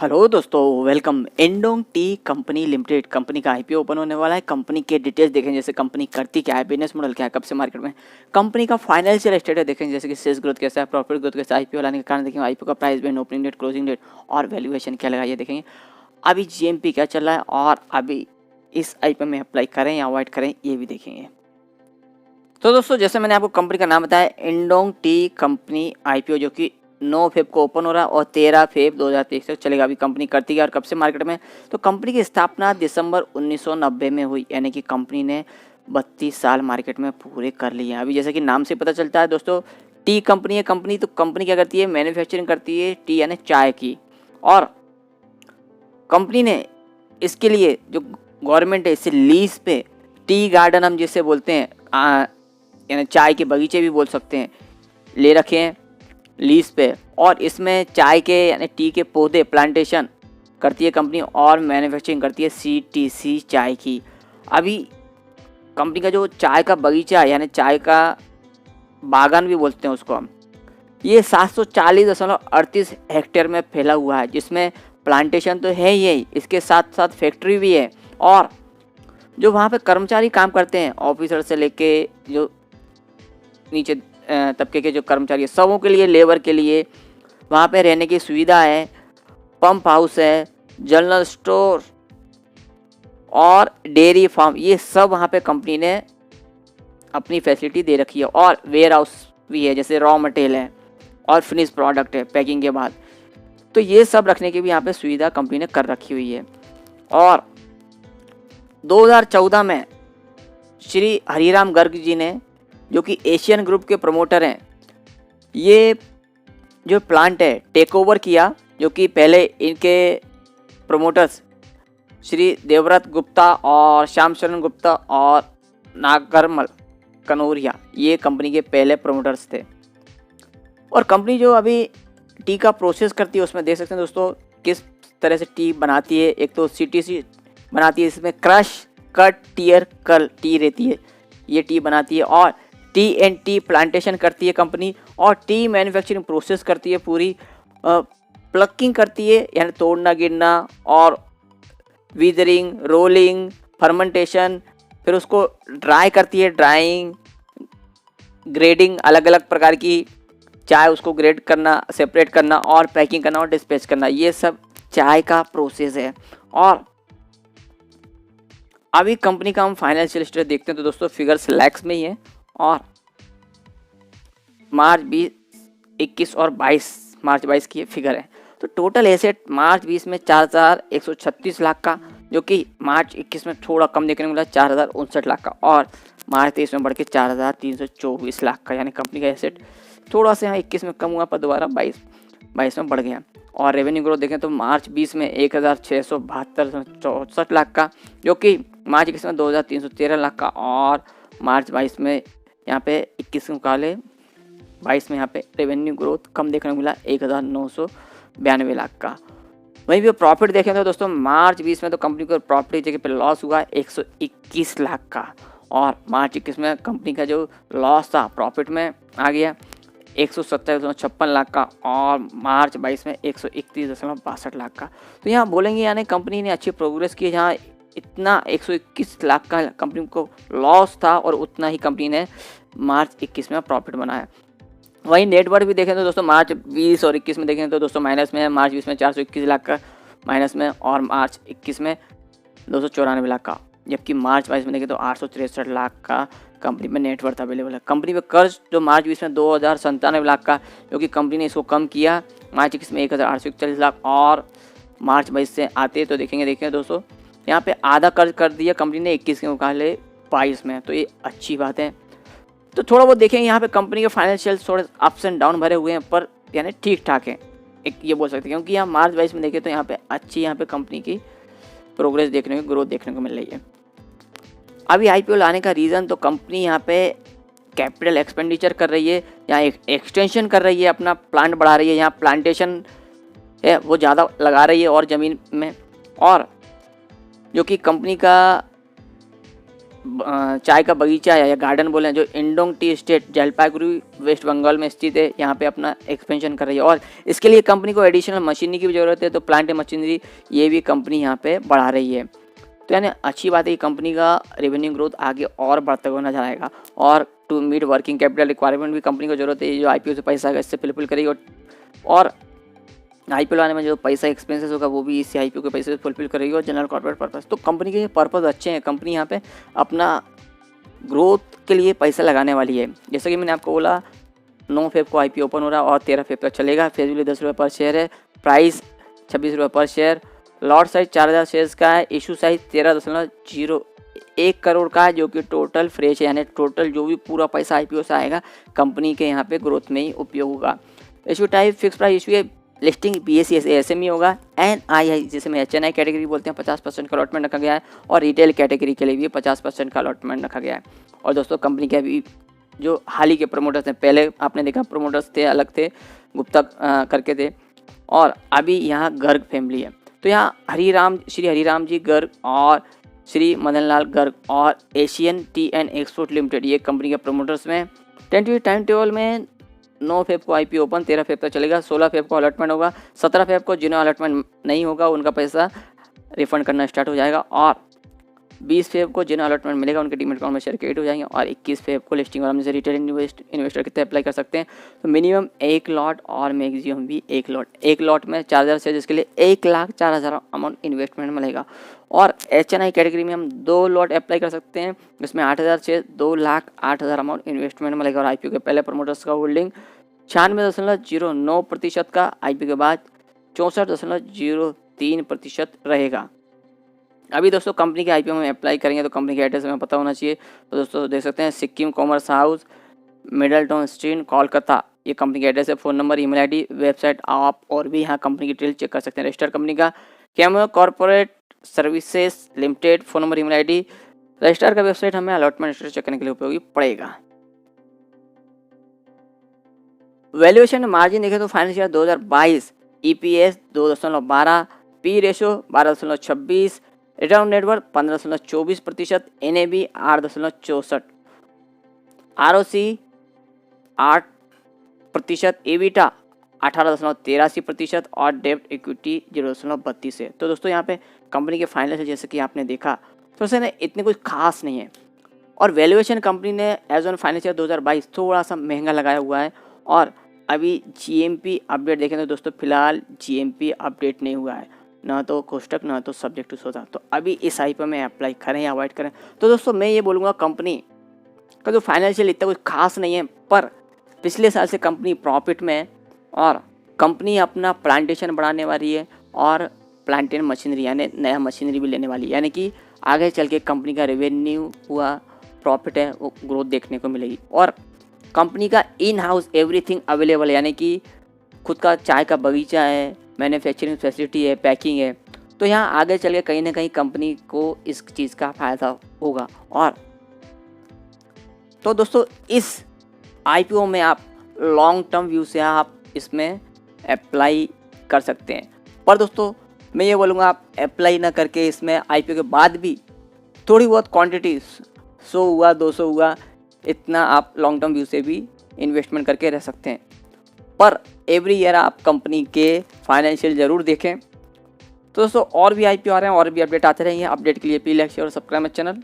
Hello दोस्तों, welcome. Indong tea company limited company का IPO open होने वाला है। कंपनी के डिटेल्स देखें, जैसे कंपनी करती क्या है, बिजनेस मॉडल क्या है, कब से मार्केट में, कंपनी का फाइनेंशियल स्टेटस देखें, जैसे कि सेल्स ग्रोथ कैसा है, प्रॉफिट ग्रोथ कैसा है, आईपीओ लाने के कारण देखेंगे, आईपीओ का price band, opening date, closing date और वैल्यूएशन क्या लगा, ये देखेंगे। अभी जीएमपी क्या चल रहा है और अभी इस आईपीओ में अप्लाई करें या अवॉइड करें, ये भी देखेंगे। तो दोस्तों, जैसे मैंने आपको कंपनी का नाम बताया, इंडोंग टी कंपनी आईपीओ, जो कि 9 फेब को ओपन हो रहा है और 13 फेब 2023 तक चलेगा। अभी कंपनी करती है और कब से मार्केट में, तो कंपनी की स्थापना दिसंबर 1990 में हुई, यानी कि कंपनी ने 32 साल मार्केट में पूरे कर लिए हैं। अभी जैसे कि नाम से पता चलता है दोस्तों, टी कंपनी है कंपनी, तो कंपनी क्या करती है, मैन्युफैक्चरिंग करती है टी यानी चाय की। और कंपनी ने इसके लिए जो गवर्नमेंट है, इससे लीज पे टी गार्डन हम जिसे बोलते हैं, यानी चाय के बगीचे भी बोल सकते हैं, ले रखे हैं लीज पे। और इसमें चाय के यानी टी के पौधे प्लांटेशन करती है कंपनी और मैन्युफैक्चरिंग करती है सीटीसी चाय की। अभी कंपनी का जो चाय का बगीचा यानी चाय का बागान भी बोलते हैं उसको हम, ये 740.38 हेक्टेयर में फैला हुआ है, जिसमें प्लांटेशन तो है ही, इसके साथ साथ फैक्ट्री भी है। और जो वहाँ पे कर्मचारी काम करते हैं, ऑफिसर से लेके जो नीचे तबके के जो कर्मचारी है, सबों के लिए, लेबर के लिए वहाँ पे रहने की सुविधा है, पंप हाउस है, जनरल स्टोर और डेयरी फार्म, ये सब वहाँ पे कंपनी ने अपनी फैसिलिटी दे रखी है। और वेयर हाउस भी है, जैसे रॉ मटेरियल है और फिनिश प्रोडक्ट है पैकिंग के बाद, तो ये सब रखने की भी यहाँ पे सुविधा कंपनी ने कर रखी हुई है। और 2014 में श्री हरिराम गर्ग जी ने, जो कि एशियन ग्रुप के प्रमोटर हैं, ये जो प्लांट है टेक ओवर किया, जो कि पहले इनके प्रमोटर्स श्री देवव्रत गुप्ता और श्याम शरण गुप्ता और नागरमल कनौरिया, ये कंपनी के पहले प्रमोटर्स थे। और कंपनी जो अभी टी का प्रोसेस करती है, उसमें देख सकते हैं दोस्तों किस तरह से टी बनाती है। एक तो सीटीसी बनाती है, इसमें क्रश कट टीयर कल टी रहती है, ये टी बनाती है। और टी प्लांटेशन करती है कंपनी, और टी मैन्युफैक्चरिंग प्रोसेस करती है पूरी, प्लकिंग करती है यानी तोड़ना गिरना, और वीदरिंग, रोलिंग, फर्मेंटेशन, फिर उसको ड्राई करती है, ड्राइंग, ग्रेडिंग, अलग अलग प्रकार की चाय उसको ग्रेड करना, सेपरेट करना और पैकिंग करना और डिस्पैच करना, ये सब चाय का प्रोसेस है। और अभी कंपनी का हम फाइनेंशियल स्टेटस देखते हैं, तो दोस्तों फिगर्स लैक्स में ही है। और मार्च 20, 21 और 22 की फिगर है। तो टोटल एसेट मार्च 20 में 4,136 लाख का, जो कि मार्च 21 में थोड़ा कम देखने को मिला, 4,059 लाख का, और मार्च 23 में बढ़ के 4,324 लाख का, यानी कंपनी का एसेट थोड़ा सा यहाँ 21 में कम हुआ पर दोबारा 22 में बढ़ गया। और रेवेन्यू ग्रोथ देखें तो मार्च 20 में 1,672.64 लाख का, जो कि मार्च 21 में 2,313 लाख का, और मार्च 22 में यहाँ पे 21 के मुकाबले 22 में यहाँ पे रेवेन्यू ग्रोथ कम देखने को मिला, 1,992 लाख का। वहीं भी प्रॉफिट देखें तो दोस्तों मार्च 20 में तो कंपनी को प्रॉफिट की जगह पे लॉस हुआ 121 लाख का, और मार्च 21 में कंपनी का जो लॉस था प्रॉफिट में आ गया 127.56 लाख का, और मार्च 22 में 131.62 लाख का। तो यहाँ बोलेंगे यानी कंपनी ने अच्छी प्रोग्रेस की है, जहाँ इतना 121 लाख का कंपनी को लॉस था और उतना ही कंपनी ने मार्च 21 में प्रॉफिट बनाया। वहीं नेटवर्थ भी देखें तो दोस्तों मार्च 20 और 21 में देखें तो दोस्तों माइनस में है, मार्च 20 में 421 लाख का माइनस में, और मार्च 21 में 294 लाख का, जबकि मार्च 22 में देखें तो 863 लाख का कंपनी में नेटवर्थ अवेलेबल है। कंपनी पे कर्ज जो मार्च 20 में 2,097 लाख का, जो कि कंपनी ने इसको कम किया मार्च 21 में 1,841 लाख, और मार्च 22 से आते तो देखेंगे दोस्तों यहाँ पे आधा कर्ज कर दिया कंपनी ने 21 के मुकाबले 22 में, तो ये अच्छी बात है। तो थोड़ा बहुत देखेंगे यहाँ पे कंपनी के फाइनेंशियल थोड़े अप्स एंड डाउन भरे हुए हैं, पर यानी ठीक ठाक है, एक ये बोल सकते हैं, क्योंकि यहाँ मार्च 22 में देखें तो यहाँ पे अच्छी यहाँ पे कंपनी की प्रोग्रेस देखने को, ग्रोथ देखने को मिल रही है। अभी आईपीओ लाने का रीज़न, तो कंपनी यहाँ पे कैपिटल एक्सपेंडिचर कर रही है, यहाँ एक एक्सटेंशन कर रही है, अपना प्लांट बढ़ा रही है, यहाँ प्लांटेशन है वो ज़्यादा लगा रही है और ज़मीन में, और जो कि कंपनी का चाय का बगीचा है या गार्डन बोले जो Indong tea estate Jalpaiguri West Bengal में स्थित है, यहाँ पे अपना एक्सपेंशन कर रही है और इसके लिए कंपनी को एडिशनल मशीनरी की भी ज़रूरत है, तो प्लांट मशीनरी ये भी कंपनी यहाँ पे बढ़ा रही है। तो यानी अच्छी बात है कि कंपनी का रेवेन्यू ग्रोथ आगे और बढ़ता हुआ नजर आएगा और to meet working capital requirement भी कंपनी को जरूरत है, जो आईपीओ से पैसा आएगा इससे फुलफिल करेगी और आईपीओ लाने में जो पैसा एक्सपेंसेस होगा वो भी इसी आईपीओ के पैसे से फुलफिल करेगी और जनरल कॉर्पोरेट पर्पस। तो कंपनी के ये पर्पस अच्छे हैं, कंपनी यहाँ पे अपना ग्रोथ के लिए पैसा लगाने वाली है। जैसे कि मैंने आपको बोला 9 फेब को आईपीओ ओपन हो रहा है और 13 फेब तक चलेगा। फेस वैल्यू 10 रुपये पर शेयर है, प्राइस 26 रुपये पर शेयर, लॉट साइज 4000 शेयर्स का है, इशू साइज 13.01 करोड़ का है, जो कि टोटल फ्रेश है, यानी टोटल जो भी पूरा पैसा आईपीओ से आएगा कंपनी के यहाँ पे ग्रोथ में ही उपयोग होगा। Issue type fix price issue है, लिस्टिंग BSE SME होगा, NII जिसे में HNI कैटेगरी बोलते हैं 50% का अलॉटमेंट रखा गया है और रिटेल कैटेगरी के लिए भी 50% का अलॉटमेंट रखा गया है। और दोस्तों कंपनी के अभी जो हाल ही के प्रमोटर्स हैं, पहले आपने देखा प्रमोटर्स थे अलग थे, गुप्ता करके थे, और अभी यहाँ गर्ग फैमिली है। तो यहाँ श्री हरिराम जी गर्ग और श्री मदनलाल गर्ग और Asian T and export limited ये कंपनी के प्रमोटर्स में। टेंटेटिव टाइम टेबल में 9 फेब को आईपीओ ओपन, 13 फेब तक चलेगा, 16 फेब को अलॉटमेंट होगा, 17 फेब को जिन्हें अलॉटमेंट नहीं होगा उनका पैसा रिफंड करना स्टार्ट हो जाएगा और 20 फेब को जिन्हें अलॉटमेंट मिलेगा उनके डीमैट अकाउंट में शेयर क्रिएट हो जाएंगे और 21 फेब को लिस्टिंग और से रिटेल इन्वेस्टर कितने अप्लाई कर सकते हैं, तो मिनिमम 1 लॉट और मैक्सिमम भी 1 लॉट। 1 लॉट में 4000 शेयर जिसके लिए 1,04,000 अमाउंट इन्वेस्टमेंट मिलेगा और HNI कैटेगरी में हम 2 लॉट अप्लाई कर सकते हैं, जिसमें 8000 शेयर 2,08,000 अमाउंट इन्वेस्टमेंट मिलेगा और आईपीओ के पहले प्रमोटर्स का होल्डिंग 96.09% का, आईपीओ के बाद 64.03% रहेगा। अभी दोस्तों कंपनी के आईपीओ में अप्लाई करेंगे तो कंपनी के एड्रेस हमें पता होना चाहिए। तो दोस्तों देख सकते हैं Sikkim commerce house, Middletown street, Kolkata, ये कंपनी का एड्रेस है। Phone number, email ID, website आप और भी यहाँ कंपनी की डिटेल चेक कर सकते हैं। रजिस्टर्ड कंपनी का camo corporate services limited, phone number, email ID, register का वेबसाइट हमें अलॉटमेंट स्टेटस चेक करने के लिए उपयोगी पड़ेगा। वैल्यूएशन मार्जिन देखें तो financial 2022 EPS 2.12, P ratio 12.26, return on net worth 15.24%, NAV 8.64, ROC 8%, EBITDA 18.83% और डेब्ट इक्विटी 0.32 है। तो दोस्तों यहाँ पे कंपनी के फाइनेंशियल जैसे कि आपने देखा तो उसने इतने कुछ खास नहीं है और वैल्यूएशन कंपनी ने एज ऑन फाइनेंशियल 2022 थोड़ा सा महंगा लगाया हुआ है और अभी GMP अपडेट देखें तो दोस्तों फिलहाल GMP अपडेट नहीं हुआ है, ना तो कोष्टक ना तो सब्जेक्ट टू सौदा, तो अभी इस आईपीओ में अप्लाई करें या अवॉइड करें। तो दोस्तों मैं ये बोलूँगा कंपनी का जो फाइनेंशियल इतना कुछ खास नहीं है, पर पिछले साल से कंपनी प्रॉफिट में है और कंपनी अपना प्लांटेशन बढ़ाने वाली है और प्लांटेशन मशीनरी यानी नया मशीनरी भी लेने वाली है, यानी कि आगे चल के कंपनी का रेवेन्यू हुआ प्रॉफिट है वो ग्रोथ देखने को मिलेगी और कंपनी का इन हाउस एवरीथिंग अवेलेबल है, यानी कि खुद का चाय का बगीचा है, मैन्युफैक्चरिंग फैसिलिटी है, पैकिंग है। तो यहाँ आगे चल के कहीं ना कहीं कंपनी को इस चीज़ का फ़ायदा होगा। और तो दोस्तों इस आईपीओ में आप लॉन्ग टर्म व्यू से आप इसमें अप्लाई कर सकते हैं, पर दोस्तों मैं ये बोलूँगा आप अप्लाई ना करके इसमें आईपीओ के बाद भी थोड़ी बहुत क्वांटिटी 100 हुआ 200 हुआ इतना आप लॉन्ग टर्म व्यू से भी इन्वेस्टमेंट करके रह सकते हैं, पर एवरी ईयर आप कंपनी के फाइनेंशियल ज़रूर देखें। तो दोस्तों और भी आईपीओ आ रहे हैं और भी अपडेट आते रहेंगे। अपडेट के लिए प्लीज़ लाइक शेयर और सब्सक्राइब मेरा चैनल।